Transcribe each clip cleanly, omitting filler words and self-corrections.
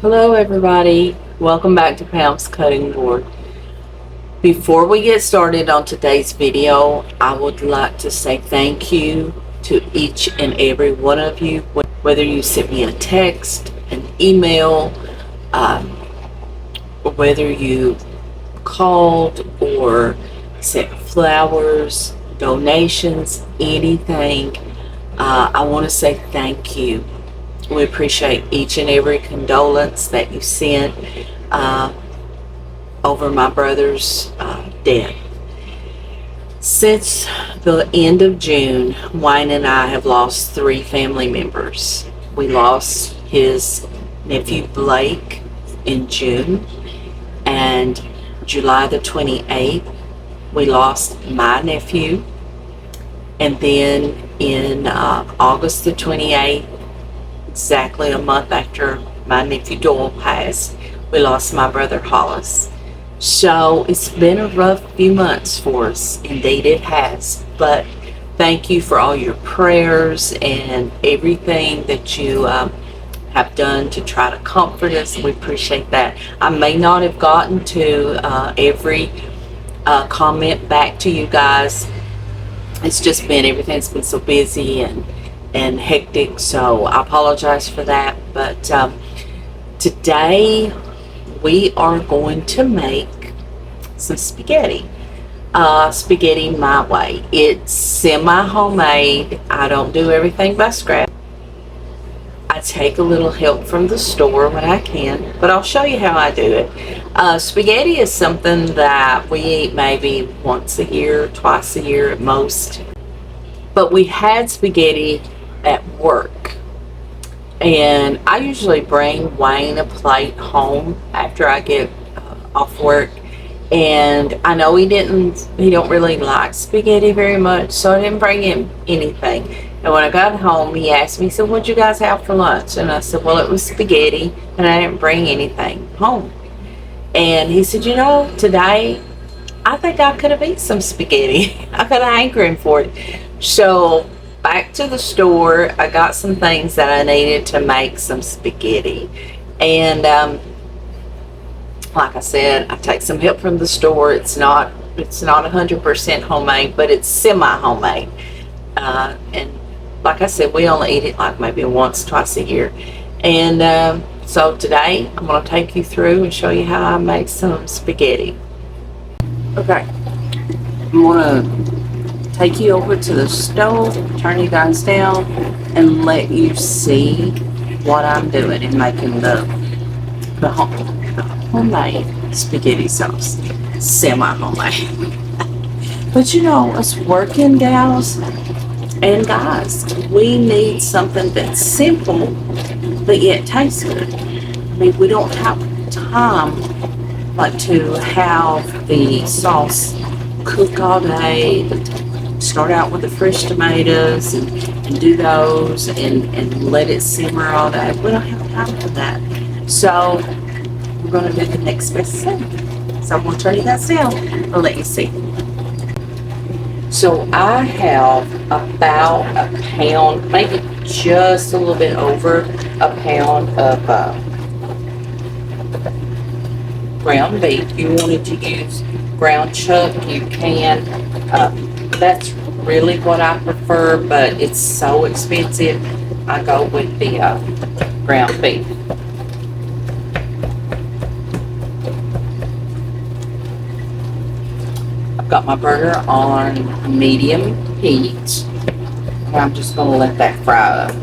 Hello everybody, welcome back to Pam's Cutting Board. Before we get started on today's video, I would like to say thank you to each and every one of you, whether you sent me a text, an email, or whether you called or sent flowers, donations, anything. I want to say thank you. We appreciate each and every condolence that you sent over my brother's death. Since the end of June, Wayne and I have lost 3 family members. We lost his nephew Blake in June, and July the 28th, we lost my nephew, and then in August the 28th, exactly a month after my nephew Doyle passed, we lost my brother Hollis. So it's been a rough few months for us. Indeed it has. But thank you for all your prayers and everything that you have done to try to comfort us. We appreciate that. I may not have gotten to every comment back to you guys. It's just been, everything's been so busy and hectic, so I apologize for that. But today we are going to make some spaghetti. Spaghetti my way. It's semi-homemade. I don't do everything by scratch. I take a little help from the store when I can, but I'll show you how I do it. Spaghetti is something that we eat maybe once a year, twice a year at most. But we had spaghetti at work, and I usually bring Wayne a plate home after I get off work, and I know he don't really like spaghetti very much, so I didn't bring him anything. And when I got home, he asked me, he said, "What'd you guys have for lunch?" And I said, "Well, it was spaghetti, and I didn't bring anything home." And he said, "You know, today I think I could have eaten some spaghetti. I got an hankering for it." So back to the store, I got some things that I needed to make some spaghetti. And like I said, I take some help from the store. It's not 100% homemade, but it's semi-homemade. And like I said, we only eat it like maybe once, twice a year. And so today I'm going to take you through and show you how I make some spaghetti. Okay, I'm going to take you over to the stove, turn you guys down, and let you see what I'm doing in making the homemade spaghetti sauce. Semi-homemade. But you know, us working gals and guys, we need something that's simple but yet tastes good. I mean, we don't have time like to have the sauce cook all day. Start out with the fresh tomatoes and do those and let it simmer all day. We don't have time for that. So we're going to do the next best thing. So I'm going to turn you guys down and let you see. So I have about a pound, maybe just a little bit over a pound of ground beef. If you wanted to use ground chuck, you can. That's really what I prefer, but it's so expensive. I go with the ground beef. I've got my burger on medium heat, and I'm just going to let that fry up.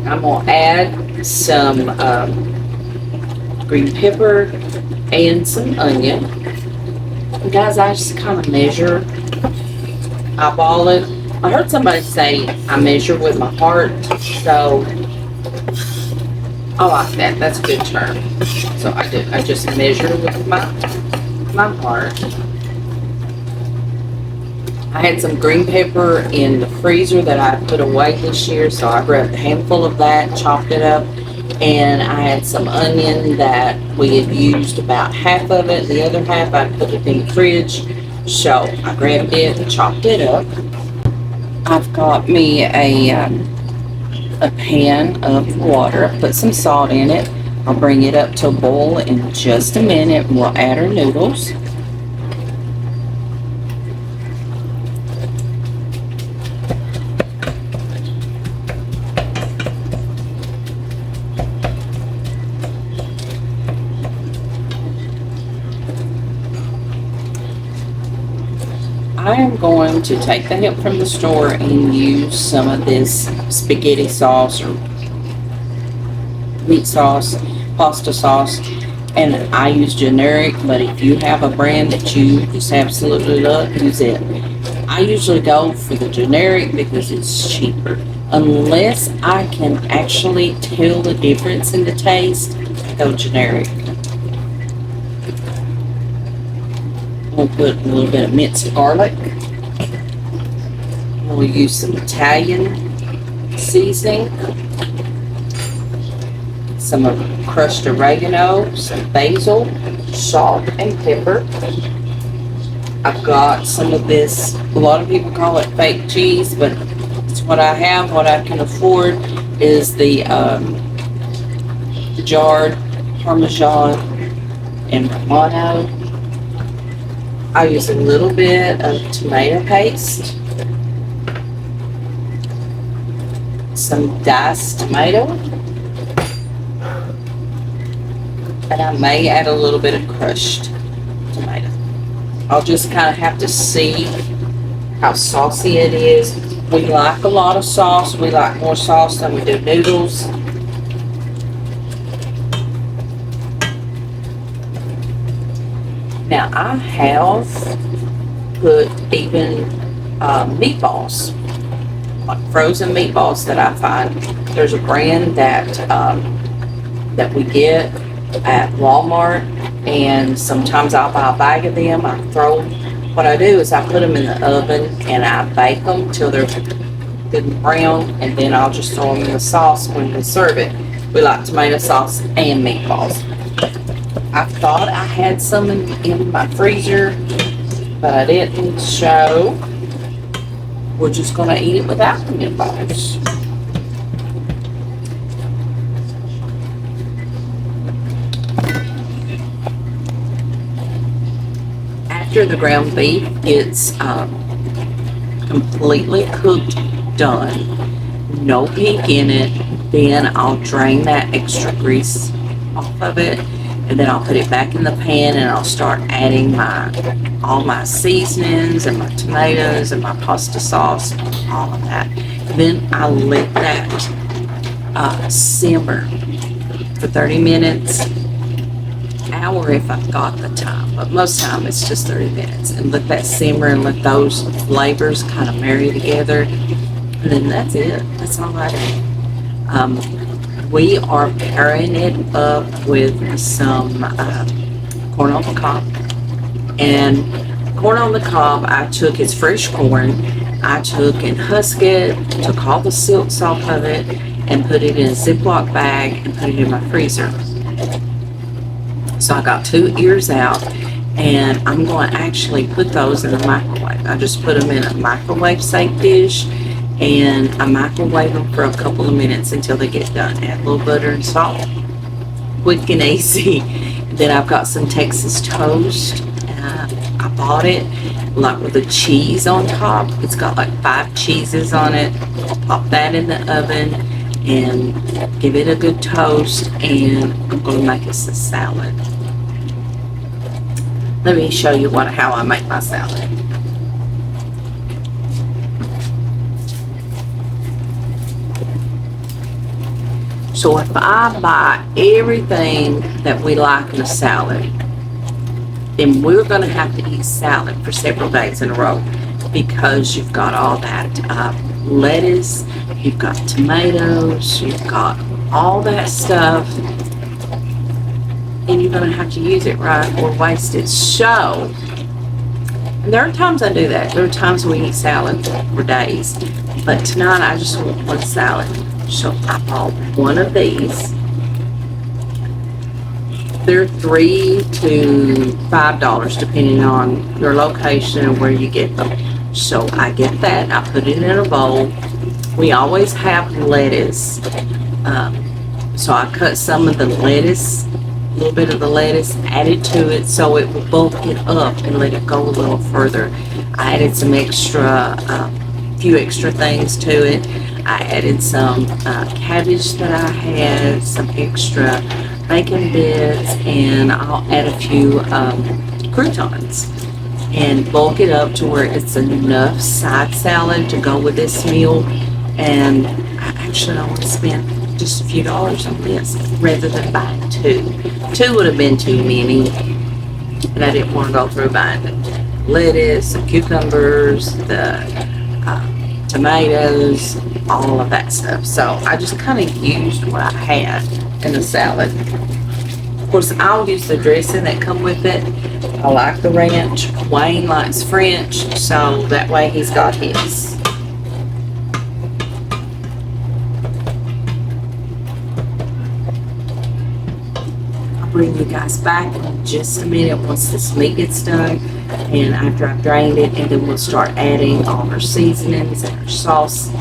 I'm going to add some green pepper and some onion. And guys, I just kind of measure, eyeball it. I heard somebody say I measure with my heart, so I like that. That's a good term. So I do. I just measure with my heart. I had some green pepper in the freezer that I put away this year, so I grabbed a handful of that, chopped it up, and I had some onion that we had used about half of it. The other half I put it in the fridge, so I grabbed it and chopped it up. I've got me a pan of water, put some salt in it. I'll bring it up to a boil in just a minute, and we'll add our noodles. I am going to take the help from the store and use some of this spaghetti sauce or meat sauce, pasta sauce, and I use generic, but if you have a brand that you just absolutely love, use it. I usually go for the generic because it's cheaper. Unless I can actually tell the difference in the taste, I go generic. We'll put a little bit of minced garlic. We'll use some Italian seasoning, some of crushed oregano, some basil, salt, and pepper. I've got some of this, a lot of people call it fake cheese, but it's what I have. What I can afford is the jarred Parmesan and Romano. I use a little bit of tomato paste, some diced tomato, and I may add a little bit of crushed tomato. I'll just kind of have to see how saucy it is. We like a lot of sauce. We like more sauce than we do noodles. Now I have put even meatballs, like frozen meatballs that I find. There's a brand that that we get at Walmart, and sometimes I'll buy a bag of them. What I do is I put them in the oven and I bake them till they're good and brown, and then I'll just throw them in the sauce when we serve it. We like tomato sauce and meatballs. I thought I had some in my freezer, but I didn't, so we're just going to eat it without the meatballs. After the ground beef gets completely cooked, done, no pink in it, then I'll drain that extra grease off of it. And then I'll put it back in the pan and I'll start adding all my seasonings and my tomatoes and my pasta sauce, all of that. And then I let that simmer for 30 minutes, hour if I've got the time, but most time it's just 30 minutes. And let that simmer and let those flavors kind of marry together. And then that's it. That's all I do. We are pairing it up with some corn on the cob. And corn on the cob, I took, it's fresh corn. I took and husked it, took all the silks off of it, and put it in a Ziploc bag and put it in my freezer. So I got 2 ears out, and I'm going to actually put those in the microwave. I just put them in a microwave safe dish, and I microwave them for a couple of minutes until they get done. Add a little butter and salt. Quick and easy. Then I've got some Texas toast. I bought it, like with the cheese on top. It's got like 5 cheeses on it. Pop that in the oven and give it a good toast, and I'm going to make us a salad. Let me show you how I make my salad. So if I buy everything that we like in a salad, then we're going to have to eat salad for several days in a row, because you've got all that lettuce, you've got tomatoes, you've got all that stuff, and you're going to have to use it right or waste it. So, and there are times I do that. There are times we eat salad for days, but tonight I just want one salad. So I bought one of these. They're $3 to $5 depending on your location and where you get them. So I get that, I put it in a bowl. We always have lettuce. So I cut some of the lettuce, a little bit of the lettuce, added to it so it will bulk it up and let it go a little further. I added some extra, few extra things to it. I added some cabbage that I had, some extra bacon bits, and I'll add a few croutons and bulk it up to where it's enough side salad to go with this meal. And I actually only spent just a few dollars on this rather than buying 2. 2 would have been too many, and I didn't want to go through buying the lettuce, the cucumbers, the tomatoes, all of that stuff. So I just kind of used what I had in the salad. Of course, I'll use the dressing that come with it. I like the ranch. Wayne likes French, so that way he's got his. I'll bring you guys back in just a minute once this meat gets done, and after I've drained it, and then we'll start adding all our seasonings and our sauce.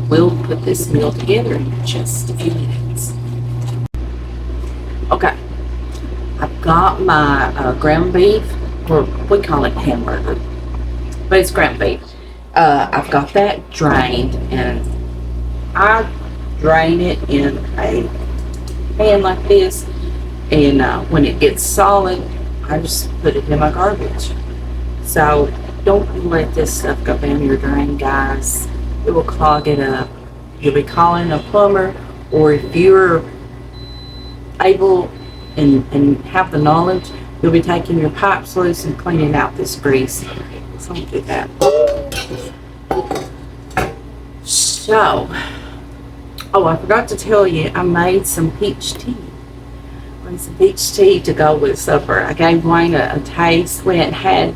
We'll put this meal together in just a few minutes. Okay, I've got my ground beef, or we call it hamburger, but it's ground beef. I've got that drained, and I drain it in a pan like this, and when it gets solid, I just put it in my garbage. So don't let this stuff go down your drain, guys. It will clog it up. You'll be calling a plumber, or if you're able and have the knowledge, you'll be taking your pipes loose and cleaning out this grease. So don't do that. So, oh, I forgot to tell you, I made some peach tea. I made some peach tea to go with supper. I gave Wayne a taste. We hadn't had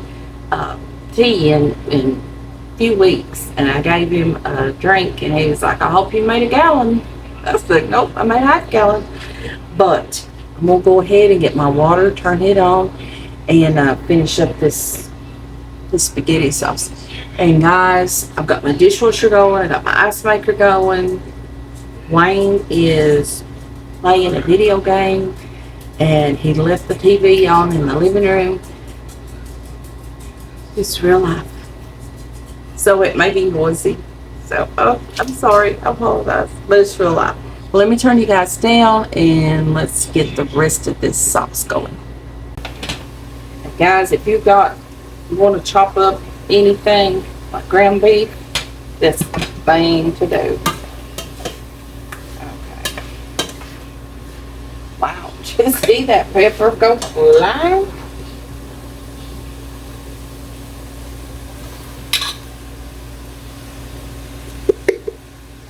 tea in a few weeks, and I gave him a drink, and he was like, I hope you made a gallon. I said, nope, I made half a gallon. But I'm going to go ahead and get my water, turn it on, and finish up this spaghetti sauce. And guys, I've got my dishwasher going, I got my ice maker going. Wayne is playing a video game, and he left the TV on in the living room. It's real life, so it may be noisy. So, oh, I'm sorry, I apologize, but it's real life. Well, let me turn you guys down, and let's get the rest of this sauce going. And guys, if you want to chop up anything like ground beef, that's the thing to do. Okay. Wow, just see that pepper go flying?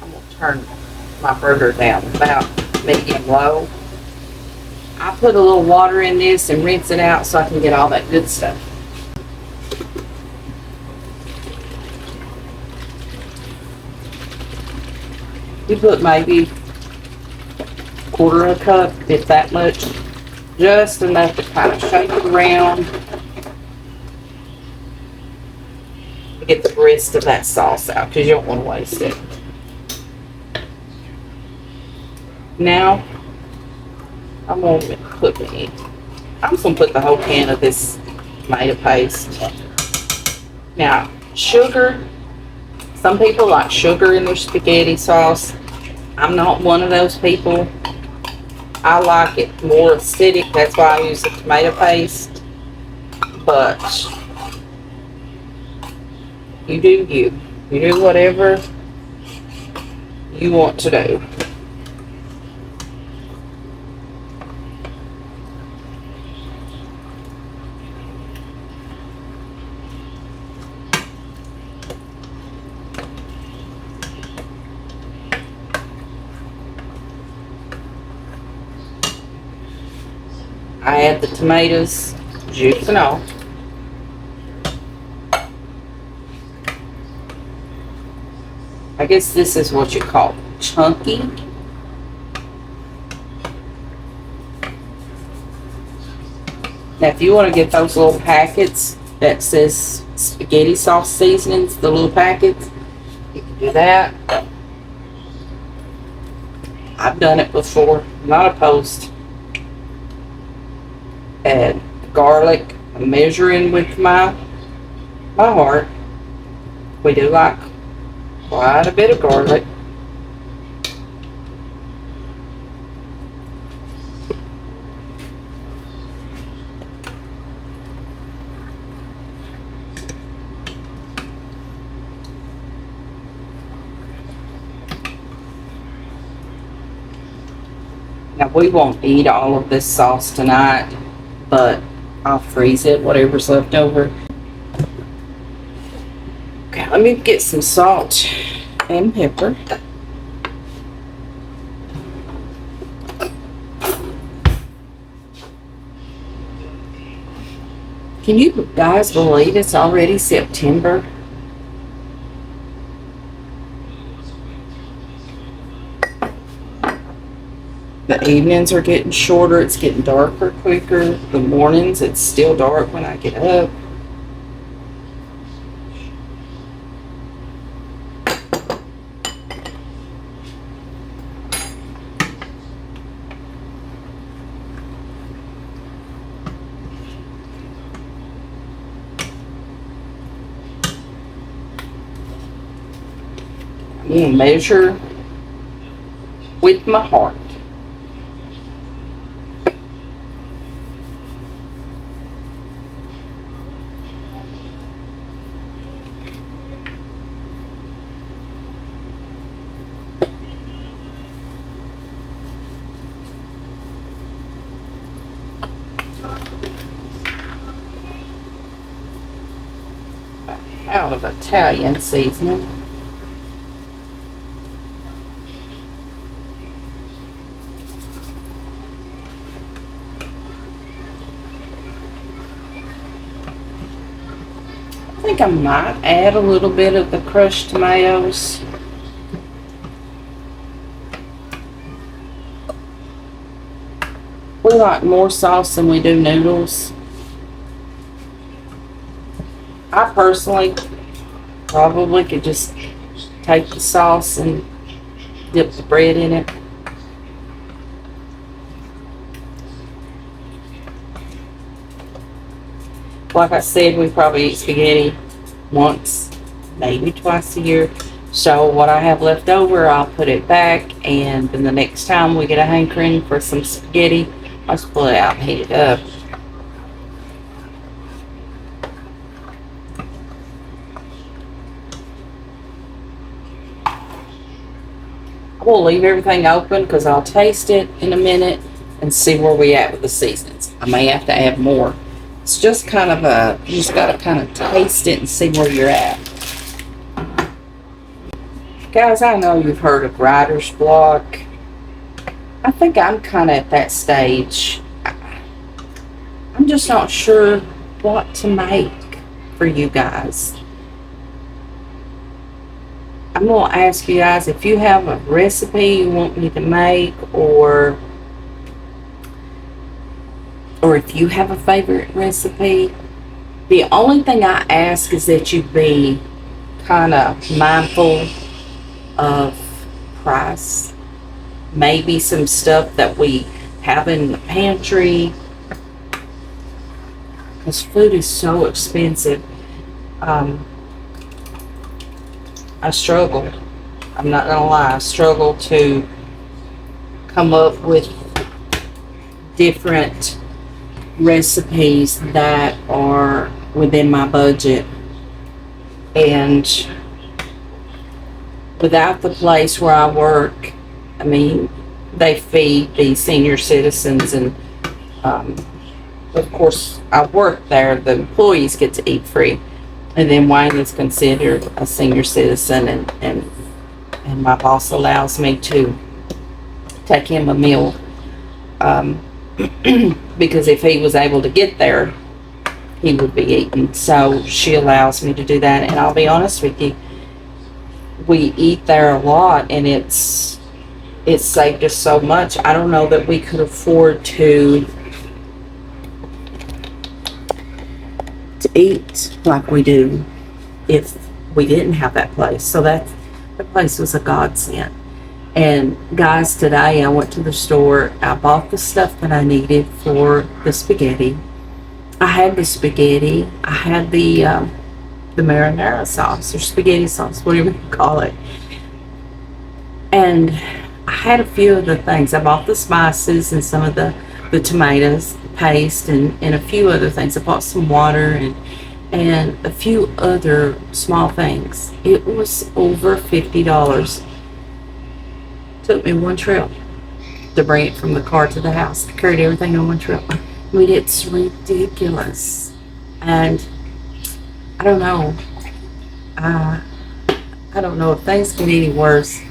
I'm going to turn my burger down about medium low. I put a little water in this and rinse it out so I can get all that good stuff. You put maybe quarter of a cup, if that much, just enough to kind of shake it around to get the rest of that sauce out, because you don't want to waste it. Now, I'm going to put the whole can of this tomato paste Now, sugar, some people like sugar in their spaghetti sauce. I'm not one of those people. I like it more acidic. That's why I use the tomato paste. But you do you. You do whatever you want to do. I add the tomatoes, juice and all. I guess this is what you call chunky. Now, if you want to get those little packets that says spaghetti sauce seasonings, the little packets, you can do that. I've done it before, not opposed. Add garlic, measuring with my heart. We do like quite a bit of garlic. Now, we won't eat all of this sauce tonight, but I'll freeze it, whatever's left over. Okay, let me get some salt and pepper. Can you guys believe it's already September? The evenings are getting shorter. It's getting darker quicker. The mornings, it's still dark when I get up. I'm going to measure with my heart. Out of Italian seasoning. I think I might add a little bit of the crushed tomatoes. We like more sauce than we do noodles. I personally probably could just take the sauce and dip the bread in it. Like I said, we probably eat spaghetti once, maybe twice a year. So what I have left over, I'll put it back, and then the next time we get a hankering for some spaghetti, I'll just pull it out and heat it up. I will leave everything open because I'll taste it in a minute and see where we at with the seasonings. I may have to add more. It's just kind of you just got to kind of taste it and see where you're at. Guys, I know you've heard of writer's block. I think I'm kind of at that stage. I'm just not sure what to make for you guys. I'm going to ask you guys if you have a recipe you want me to make, or if you have a favorite recipe. The only thing I ask is that you be kind of mindful of price. Maybe some stuff that we have in the pantry, because food is so expensive. Um, I struggle. I'm not gonna lie. I struggle to come up with different recipes that are within my budget. And without the place where I work, I mean, they feed the senior citizens, and of course, I work there. The employees get to eat free, and then Wayne is considered a senior citizen, and my boss allows me to take him a meal, because if he was able to get there, he would be eating. So she allows me to do that, and I'll be honest with you, we eat there a lot, and it's saved us so much. I don't know that we could afford to eat like we do if we didn't have that place. So that place was a godsend. And guys, today I went to the store. I bought the stuff that I needed for the spaghetti. I had the spaghetti. I had the marinara sauce or spaghetti sauce, whatever you call it. And I had a few of the things. I bought the spices and some of the tomatoes paste and a few other things. I bought some water and a few other small things. It was over $50. Took me one trip to bring it from the car to the house. I carried everything on one trip. I mean, it's ridiculous. And I don't know. I don't know if things get any worse.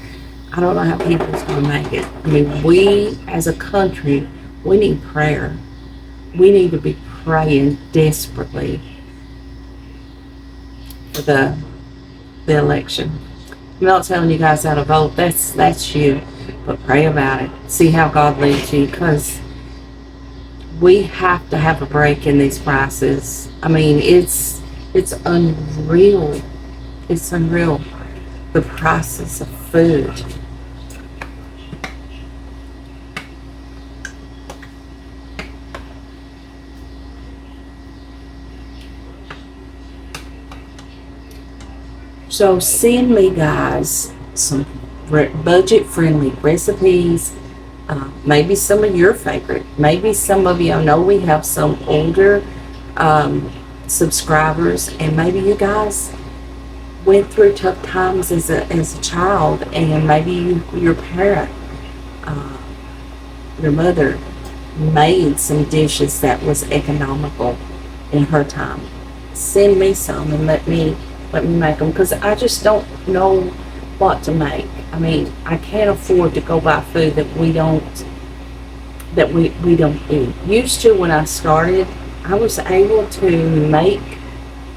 I don't know how people's going to make it. I mean, we as a country, we need prayer. We need to be praying desperately for the election. I'm not telling you guys how to vote. That's you. But pray about it. See how God leads you, because we have to have a break in these prices. I mean, it's unreal. It's unreal. The prices of food. So send me, guys, some budget-friendly recipes. Maybe some of your favorite. Maybe some of you, I know we have some older subscribers, and maybe you guys went through tough times as a child, and maybe your parent, your mother, made some dishes that was economical in her time. Send me some and let me make them, because I just don't know what to make. I mean, I can't afford to go buy food that we don't eat. Used to, when I started, I was able to make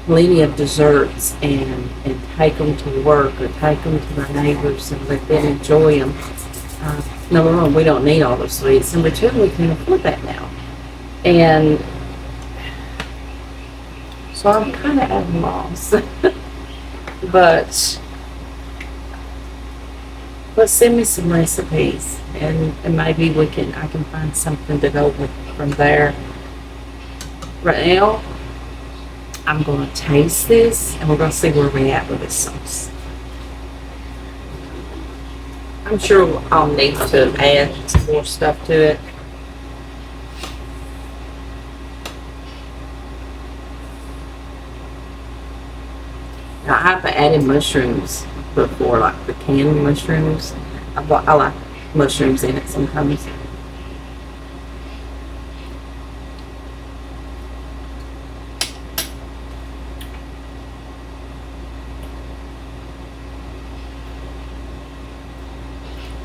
plenty of desserts and take them to work or take them to my neighbors and let them enjoy them. Number one, we don't need all those sweets. Number two, we can afford that now. And so I'm kind of at a loss. But send me some recipes, and maybe I can find something to go with from there. Right now, I'm going to taste this, and we're going to see where we're at with this sauce. I'm sure I'll need to add some more stuff to it. Now, I have added mushrooms before, like the canned mushrooms. I like mushrooms in it sometimes.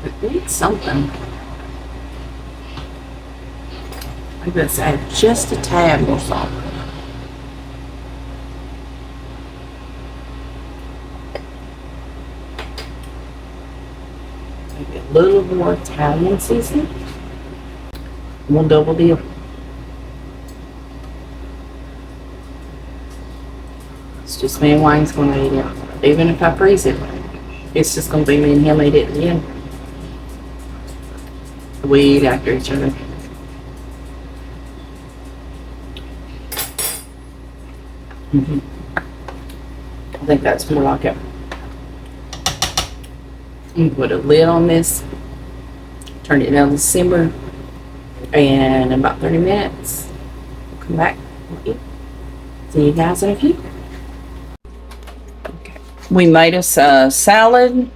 It needs something. I'm going to add just a tad more salt. Maybe a little more Italian seasoning. We'll double deal. It's just me and Wayne's going to eat it. Even if I freeze it, it's just going to be me and him eat it again. We eat after each other. I think that's more like it. You put a lid on this, turn it down to simmer, and in about 30 minutes, we'll come back and eat. See you guys in a few. Okay. We made us a salad.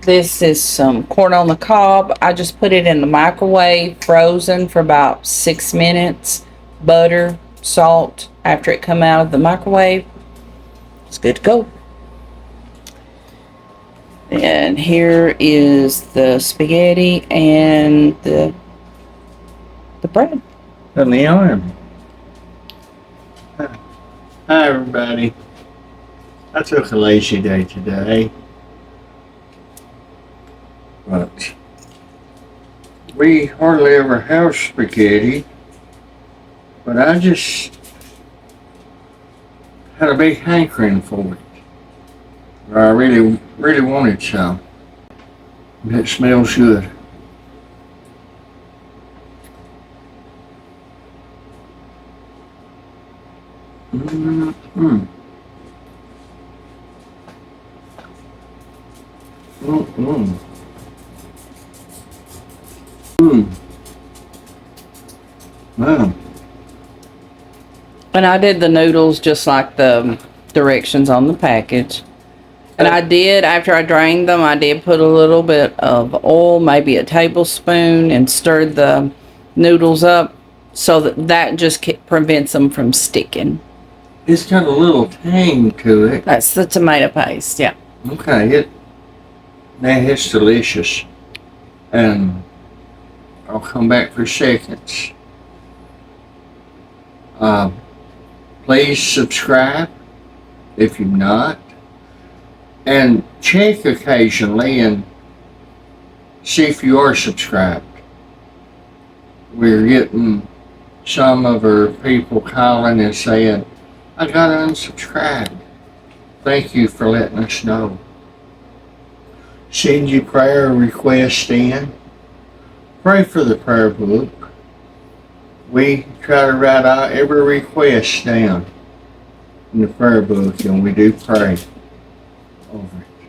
This is some corn on the cob. I just put it in the microwave, frozen for about 6 minutes. Butter, salt, after it come out of the microwave. It's good to go. And here is the spaghetti and the bread. On the arm. Hi everybody. I took a lazy day today. But we hardly ever have spaghetti. But I just had a big hankering for it. I really wanted some. It smells good. Mm-hmm. Mm-hmm. Wow. And I did the noodles just like the directions on the package. And I did, after I drained them, I did put a little bit of oil, maybe a tablespoon, and stirred the noodles up so that just prevents them from sticking. It's got a little tang to it. That's the tomato paste, yeah. Okay, it's delicious. And I'll come back for seconds. Please subscribe if you've not. And check occasionally and see if you are subscribed. We're getting some of our people calling and saying, I got unsubscribed. Thank you for letting us know. Send your prayer requests in. Pray for the prayer book. We try to write out every request down in the prayer book, and we do pray over it.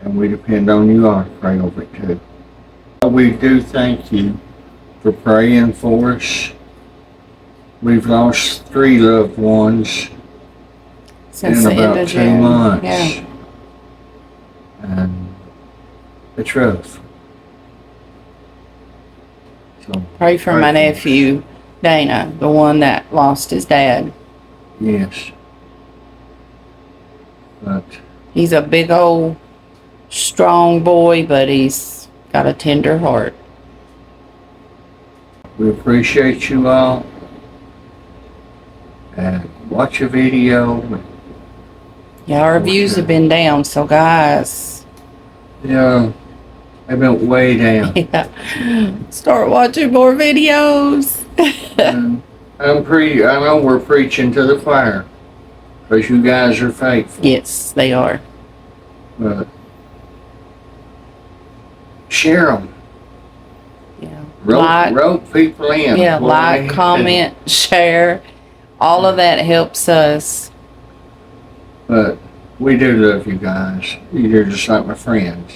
And we depend on you all to pray over it too. We do thank you for praying for us. We've lost 3 loved ones Since in about 2 months. Yeah. And it's rough. So Pray for my nephew, Dana, the one that lost his dad. Yes. But He's a big old strong boy, but he's got a tender heart. we appreciate you all. And watch a video. Yeah, our views have been down, so guys, Yeah, they went way down. yeah, start watching more videos. And I know we're preaching to the choir, because you guys are faithful. Yes, they are. But share them. Yeah. Rope people in. Yeah, Boy. like, comment, share. All of that helps us. But we do love you guys. You're just like my friends.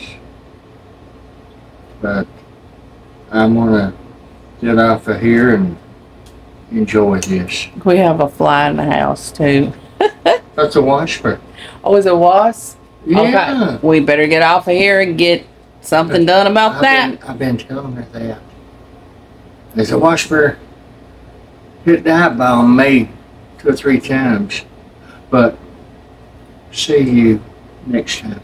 But I'm gonna get off of here and enjoy this. We have a fly in the house too. That's a wasper. Oh, is it wasp? Yeah. Okay. We better get off of here and get something done about that. I've been telling her that. There's a wasper hit the eyeball on me 2 or 3 times. But see you next time.